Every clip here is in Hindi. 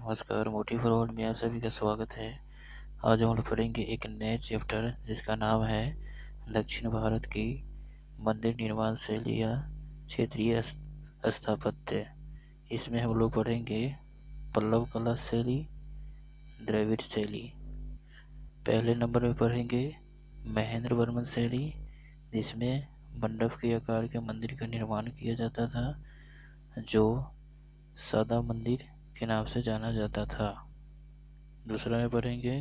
नमस्कार, मोटिव वर्ल्ड में आप सभी का स्वागत है। आज हम लोग पढ़ेंगे एक नए चैप्टर जिसका नाम है दक्षिण भारत की मंदिर निर्माण शैली या क्षेत्रीय स्थापत्य। इसमें हम लोग पढ़ेंगे पल्लव कला शैली, द्रविड़ शैली। पहले नंबर में पढ़ेंगे महेंद्र वर्मन शैली, जिसमें मंडप के आकार के मंदिर का निर्माण किया जाता था, जो सादा मंदिर के नाम से जाना जाता था। दूसरा में पढ़ेंगे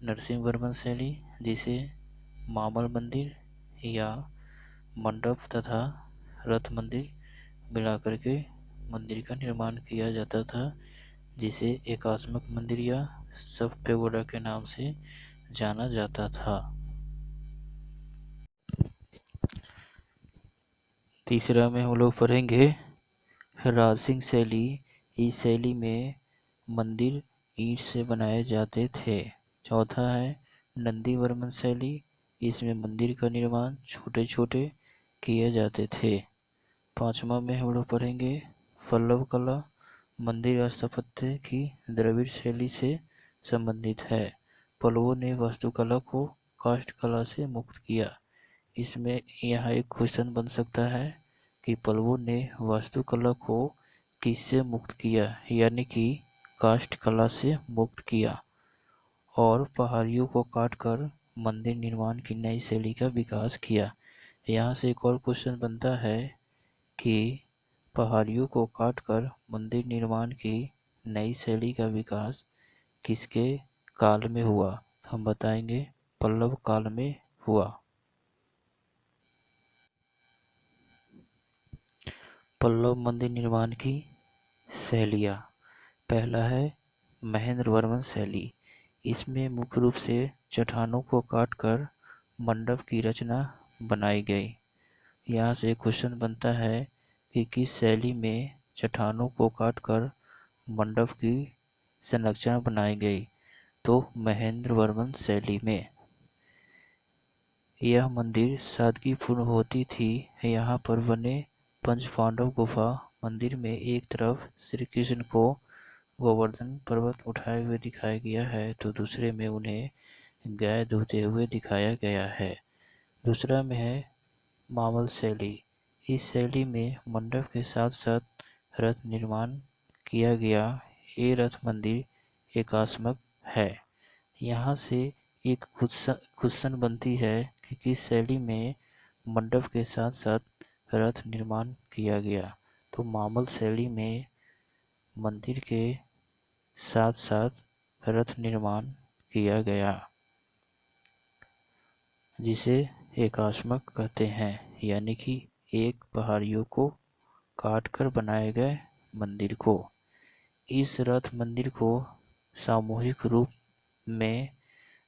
नरसिंह वर्मन शैली, जिसे मामल मंदिर या मंडप तथा रथ मंदिर मिलाकर के मंदिर का निर्माण किया जाता था, जिसे एकात्मक मंदिर या सब पेगोडा के नाम से जाना जाता था। तीसरा में हम लोग पढ़ेंगे राजसिंह शैली। इस शैली में मंदिर ईंट से बनाए जाते थे। चौथा है नंदी वर्मन शैली। इसमें मंदिर का निर्माण छोटे छोटे किए जाते थे। पांचवा में हम लोग पढ़ेंगे पल्लव कला। मंदिर स्थापत्य की द्रविड़ शैली से संबंधित है। पल्लवों ने वास्तुकला को काष्ठ कला से मुक्त किया। इसमें यहाँ एक क्वेश्चन बन सकता है कि पल्लवों ने वास्तुकला को किससे मुक्त किया, यानी कि काष्ठ कला से मुक्त किया, और पहाड़ियों को काटकर मंदिर निर्माण की नई शैली का विकास किया। यहाँ से एक और क्वेश्चन बनता है कि पहाड़ियों को काटकर मंदिर निर्माण की नई शैली का विकास किसके काल में हुआ? हम बताएंगे पल्लव काल में हुआ। पल्लव मंदिर निर्माण की शैलियाँ। पहला है महेंद्र वर्मन शैली। इसमें मुख्य रूप से चट्टानों को काटकर मंडप की रचना बनाई गई। यहाँ से क्वेश्चन बनता है कि किस शैली में चट्टानों को काटकर मंडप की संरचना बनाई गई? तो महेंद्र वर्मन शैली में। यह मंदिर सादगीपूर्ण होती थी। यहाँ पर बने पंच पांडव गुफा मंदिर में एक तरफ श्री कृष्ण को गोवर्धन पर्वत उठाए हुए दिखाया गया है, तो दूसरे में उन्हें गाय धोते हुए दिखाया गया है। दूसरा में है मामल शैली। इस शैली में मंडप के साथ साथ रथ निर्माण किया गया। ये रथ मंदिर एकात्मक है। यहाँ से एक क्वेश्चन बनती है कि किस शैली में मंडप के साथ साथ रथ निर्माण किया गया? तो मामल शैली में मंदिर के साथ साथ रथ निर्माण किया गया, जिसे एकात्मक कहते हैं, यानी कि एक पहाड़ियों को काटकर बनाए गए मंदिर को। इस रथ मंदिर को सामूहिक रूप में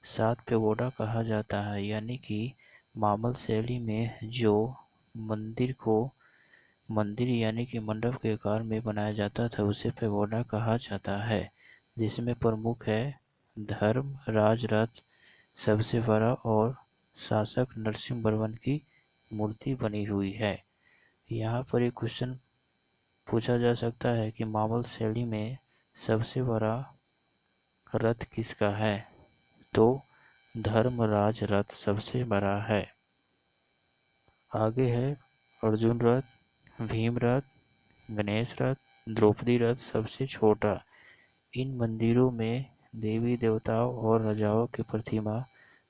7 पेगोडा कहा जाता है, यानी कि मामल शैली में जो मंदिर यानी कि मंडप के आकार में बनाया जाता था, उसे पेगोडा कहा जाता है, जिसमें प्रमुख है धर्म राज रथ सबसे बड़ा और शासक नरसिंह वर्मन की मूर्ति बनी हुई है। यहाँ पर एक क्वेश्चन पूछा जा सकता है कि मामल शैली में सबसे बड़ा रथ किसका है? तो धर्मराज रथ सबसे बड़ा है। आगे है अर्जुन रथ, भीम रथ, गणेश रथ, द्रौपदी रथ सबसे छोटा। इन मंदिरों में देवी देवताओं और राजाओं की प्रतिमा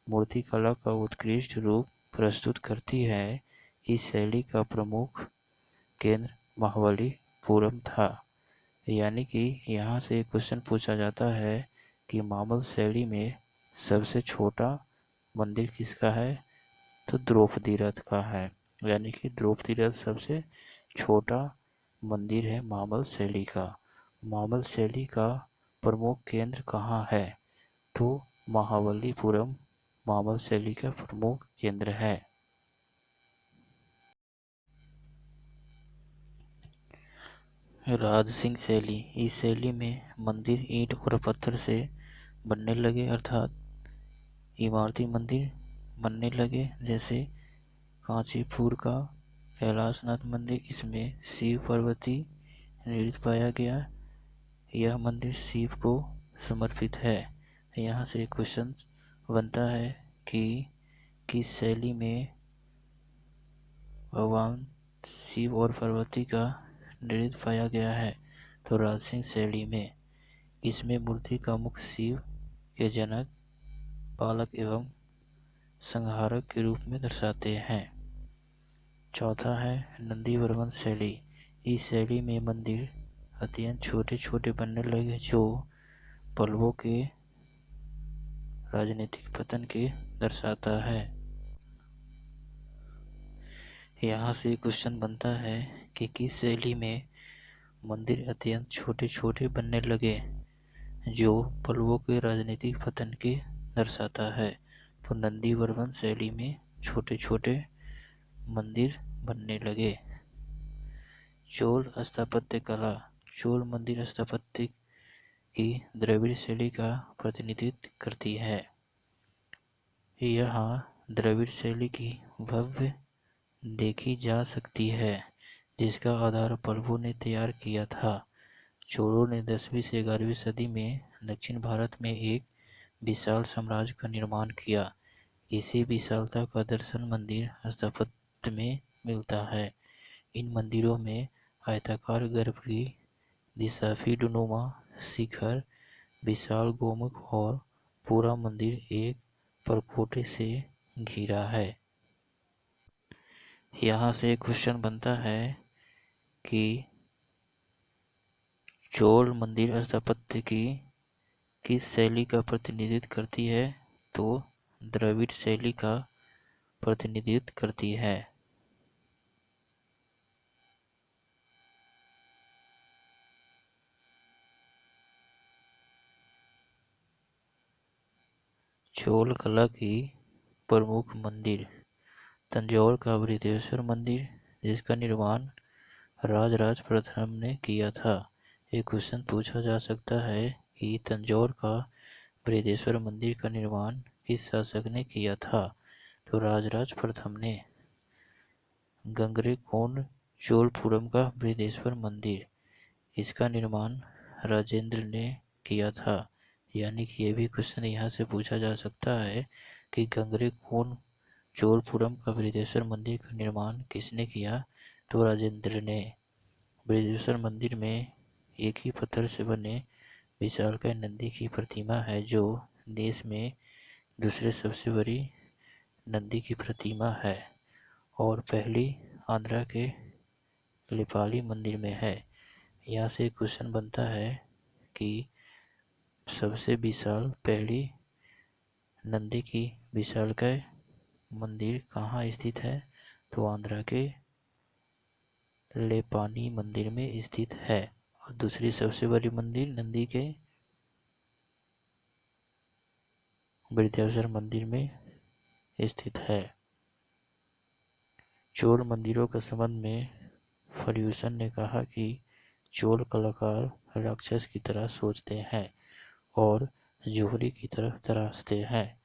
मूर्तिकला का उत्कृष्ट रूप प्रस्तुत करती है। इस शैली का प्रमुख केंद्र महाबलीपुरम था। यानी कि यहाँ से क्वेश्चन पूछा जाता है कि मामल शैली में सबसे छोटा मंदिर किसका है? तो द्रौपदी रथ का है। यानी कि द्रौपदी रथ सबसे छोटा मंदिर है मामल शैली का। मामल शैली का प्रमुख केंद्र कहाँ है? तो महाबलीपुरम मामल शैली का प्रमुख केंद्र है। राजसिंह शैली। इस शैली में मंदिर ईंट और पत्थर से बनने लगे, अर्थात इमारती मंदिर बनने लगे, जैसे कांचीपुर का कैलाशनाथ मंदिर। इसमें शिव पार्वती नृत्य पाया गया। यह मंदिर शिव को समर्पित है। यहाँ से क्वेश्चन बनता है कि किस शैली में भगवान शिव और पार्वती का नृत्य पाया गया है? तो राजसिंह शैली में। इसमें मूर्ति का मुख शिव के जनक, पालक एवं संहारक के रूप में दर्शाते हैं। चौथा है नंदीवर्मन शैली। इस शैली में मंदिर अत्यंत छोटे छोटे बनने लगे, जो पल्लवों के राजनीतिक पतन के दर्शाता है। यहाँ से क्वेश्चन बनता है कि किस शैली में मंदिर अत्यंत छोटे छोटे बनने लगे, जो पल्लवों के राजनीतिक पतन के दर्शाता है? तो नंदीवर्मन शैली में छोटे छोटे मंदिर बनने लगे। चोल स्थापत्य कला। चोल मंदिर स्थापत्य की द्रविड़ शैली का प्रतिनिधित्व करती है। यहाँ द्रविड़ शैली की भव्य देखी जा सकती है, जिसका आधार पल्लवों ने तैयार किया था। चोलों ने 10वीं से 11वीं सदी में दक्षिण भारत में एक विशाल साम्राज्य का निर्माण किया। इसी विशालता का दर्शन मंदिर स्थापत्य में मिलता है। इन मंदिरों में आयताकार गर्भगृह, दिशाफीनुमा शिखर, विशाल गोमुख और पूरा मंदिर एक परकोटे से घिरा है। यहाँ से क्वेश्चन बनता है कि चोल मंदिर स्थापत्य की किस शैली का प्रतिनिधित्व करती है? तो द्रविड़ शैली का प्रतिनिधित्व करती है। चोल कला की प्रमुख मंदिर। तंजौर का बृहदेश्वर मंदिर, जिसका निर्माण राजराज प्रथम ने किया था। एक क्वेश्चन पूछा जा सकता है कि तंजौर का बृहदेश्वर मंदिर का निर्माण किस शासक ने किया था? तो राजराज प्रथम ने। गंगरेकोंड चोलपुरम का बृहदेश्वर मंदिर, इसका निर्माण राजेंद्र ने किया था। यानी कि ये भी क्वेश्चन यहाँ से पूछा जा सकता है कि गंगरेकोंड चोलपुरम का बृहदेश्वर मंदिर का निर्माण किसने किया? तो राजेंद्र ने। बृहदेश्वर मंदिर में एक ही पत्थर से बने विशालकाय नंदी की प्रतिमा है, जो देश में दूसरे सबसे बड़ी नंदी की प्रतिमा है और पहली आंध्रा के लिपाली मंदिर में है। यहाँ से क्वेश्चन बनता है कि सबसे विशाल पहली नंदी की विशालकाय मंदिर कहाँ स्थित है? तो आंध्रा के लेपानी मंदिर में स्थित है। और दूसरी सबसे बड़ी मंदिर नंदी के बृहदेश्वर मंदिर में स्थित है। चोल मंदिरों के संबंध में फर्ग्यूसन ने कहा कि चोल कलाकार राक्षस की तरह सोचते हैं और जोहरी की तरफ तराशते हैं।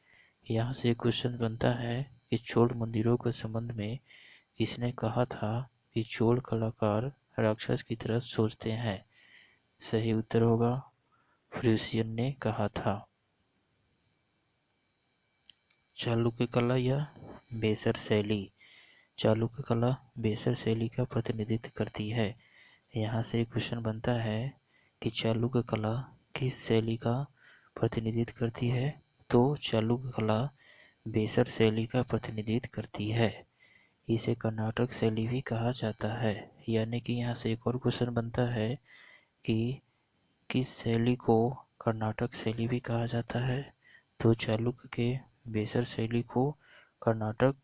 यहाँ से क्वेश्चन बनता है कि चोल मंदिरों के संबंध में किसने कहा था कि चोल कलाकार राक्षस की तरह सोचते हैं? सही उत्तर होगा फर्ग्यूसन ने कहा था। चालुक्य कला या बेसर शैली। चालुक्य कला बेसर शैली का प्रतिनिधित्व करती है। यहाँ से क्वेश्चन बनता है कि चालुक्य कला किस शैली का प्रतिनिधित्व करती है? तो चालुक्य कला बेसर शैली का प्रतिनिधित्व करती है। इसे कर्नाटक शैली भी कहा जाता है। यानी कि यहाँ से एक और क्वेश्चन बनता है कि किस शैली को कर्नाटक शैली भी कहा जाता है? तो चालुक्य के बेसर शैली को कर्नाटक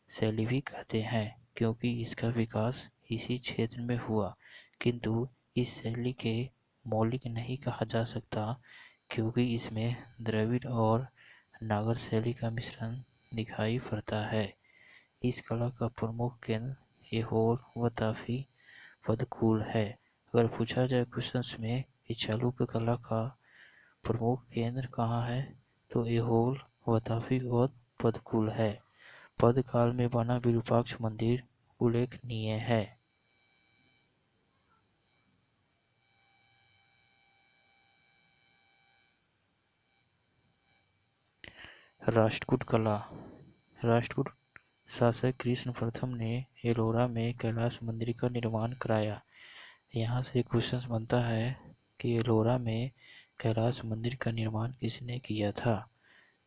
शैली भी कहते हैं, क्योंकि इसका विकास इसी क्षेत्र में हुआ। किंतु इस शैली के मौलिक नहीं कहा जा सकता, क्योंकि इसमें द्रविड़ और नागर शैली का मिश्रण दिखाई पड़ता है। इस कला का प्रमुख केंद्र ऐहोल व तापी पदकुल है। अगर पूछा जाए क्वेश्चंस में कि चालुक्य कला का प्रमुख केंद्र कहाँ है, तो ऐहोल व तापी और पदकुल है। पद काल में बना विरूपाक्ष मंदिर उल्लेखनीय है। राष्ट्रकूट कला। राष्ट्रकूट शासक कृष्ण प्रथम ने एलोरा में कैलाश मंदिर का निर्माण कराया। यहाँ से क्वेश्चन बनता है कि एलोरा में कैलाश मंदिर का निर्माण किसने किया था,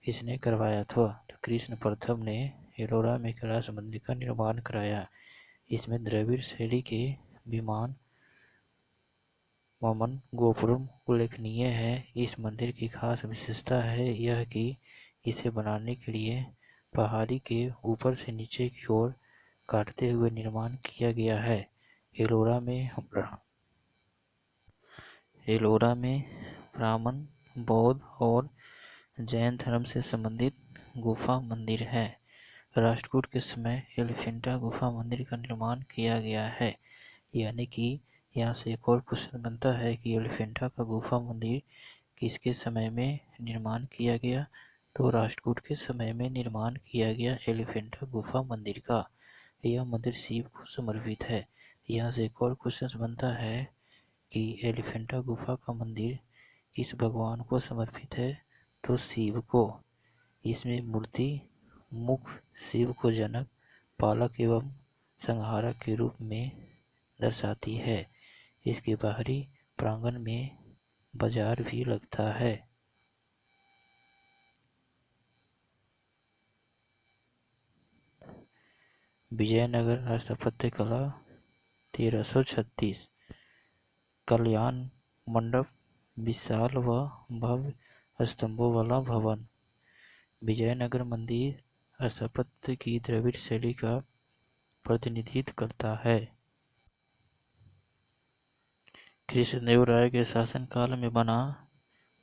किसने करवाया था। तो कृष्ण प्रथम ने एलोरा में कैलाश मंदिर का निर्माण कराया। इसमें द्रविड़ शैली के विमान ममन गोपुरम उल्लेखनीय है। इस मंदिर की खास विशेषता है यह कि इसे बनाने के लिए पहाड़ी के ऊपर से नीचे की ओर काटते हुए निर्माण किया गया है। एलोरा में ब्राह्मण, बौद्ध और जैन धर्म से संबंधित गुफा मंदिर है। राष्ट्रकूट के समय एलिफेंटा गुफा मंदिर का निर्माण किया गया है। यानी कि यहाँ से एक और क्वेश्चन बनता है कि एलिफेंटा का गुफा मंदिर किसके समय में निर्माण किया गया। तो राष्ट्रकूट के समय में निर्माण किया गया एलिफेंटा गुफा मंदिर का। यह मंदिर शिव को समर्पित है। यहाँ से एक और क्वेश्चन बनता है कि एलिफेंटा गुफा का मंदिर किस भगवान को समर्पित है। तो शिव को। इसमें मूर्ति मुख शिव को जनक, पालक एवं संहारक के रूप में दर्शाती है। इसके बाहरी प्रांगण में बाजार भी लगता है। विजयनगर स्थापत्य कला 1336। कल्याण मंडप विशाल व भव्य स्तंभों वाला भवन। विजयनगर मंदिर स्थापत्य की द्रविड़ शैली का प्रतिनिधित्व करता है। कृष्णदेव राय के शासनकाल में बना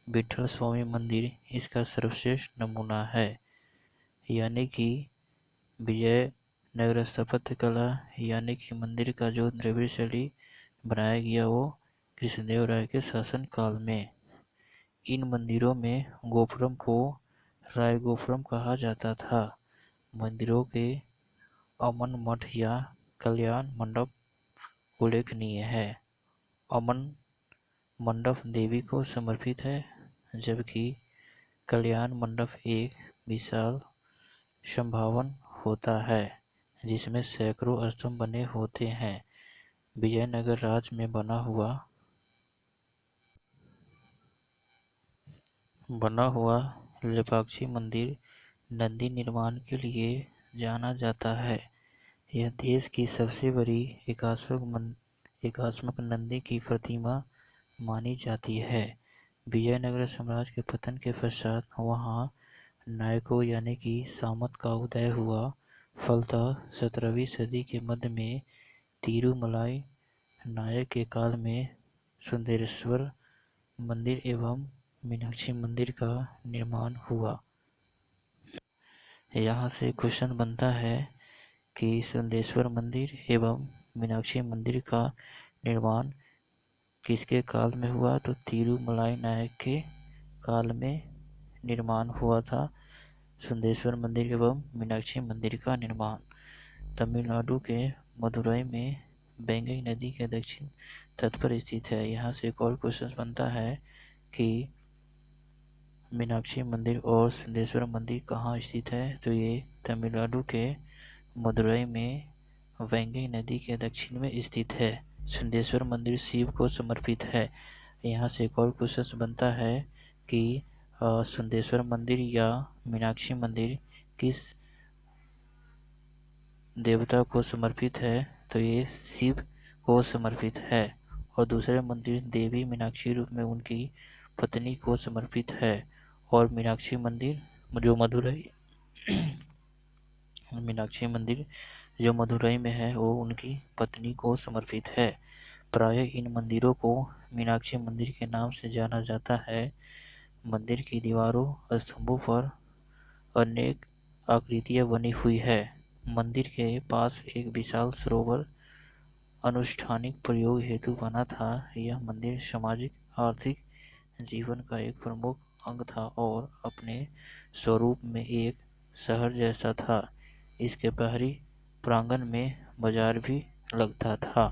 विठल स्वामी मंदिर इसका सर्वश्रेष्ठ नमूना है। यानी कि विजयनगर स्थापत्य कला यानी कि मंदिर का जो द्रविड़ शैली बनाया गया वो कृष्णदेव राय के शासन काल में। इन मंदिरों में गोपुरम को राय गोपुरम कहा जाता था। मंदिरों के अमन मठ या कल्याण मंडप उल्लेखनीय है। अमन मंडप देवी को समर्पित है, जबकि कल्याण मंडप एक विशाल संभावन होता है जिसमें सैकड़ों स्तंभ बने होते हैं। विजयनगर राज्य में बना हुआ लेपाक्षी मंदिर नंदी निर्माण के लिए जाना जाता है। यह देश की सबसे बड़ी एकात्मक नंदी की प्रतिमा मानी जाती है। विजयनगर साम्राज्य के पतन के पश्चात वहाँ नायकों यानी कि सामंत का उदय हुआ। फलतः 17वीं सदी के मध्य में तिरुमलाई नायक के काल में सुंदरेश्वर मंदिर एवं मीनाक्षी मंदिर का निर्माण हुआ। यहाँ से क्वेश्चन बनता है कि सुंदरेश्वर मंदिर एवं मीनाक्षी मंदिर का निर्माण किसके काल में हुआ। तो तिरुमलाई नायक के काल में निर्माण हुआ था सुंदरेश्वर मंदिर एवं मीनाक्षी मंदिर का निर्माण। तमिलनाडु के मदुरई में वेंगई नदी के दक्षिण तट पर स्थित है। यहाँ से एक और क्वेश्चन बनता है कि मीनाक्षी मंदिर और सुंदरेश्वर मंदिर कहाँ स्थित है। तो ये तमिलनाडु के मदुरई में वेंगई नदी के दक्षिण में स्थित है। सुंदरेश्वर मंदिर शिव को समर्पित है। यहाँ से एक और क्वेश्चन बनता है कि सुंदरेश्वर मंदिर या मीनाक्षी मंदिर किस देवता को समर्पित है। तो ये शिव को समर्पित है। और दूसरे मंदिर देवी मीनाक्षी रूप में उनकी पत्नी को समर्पित है। और मीनाक्षी मंदिर जो मदुरई में है वो उनकी पत्नी को समर्पित है। प्रायः इन मंदिरों को मीनाक्षी मंदिर के नाम से जाना जाता है। मंदिर की दीवारों स्तंभों पर अनेक आकृतियां बनी हुई है। मंदिर के पास एक विशाल सरोवर अनुष्ठानिक प्रयोग हेतु बना था। यह मंदिर सामाजिक आर्थिक जीवन का एक प्रमुख अंग था और अपने स्वरूप में एक शहर जैसा था। इसके बाहरी प्रांगण में बाजार भी लगता था।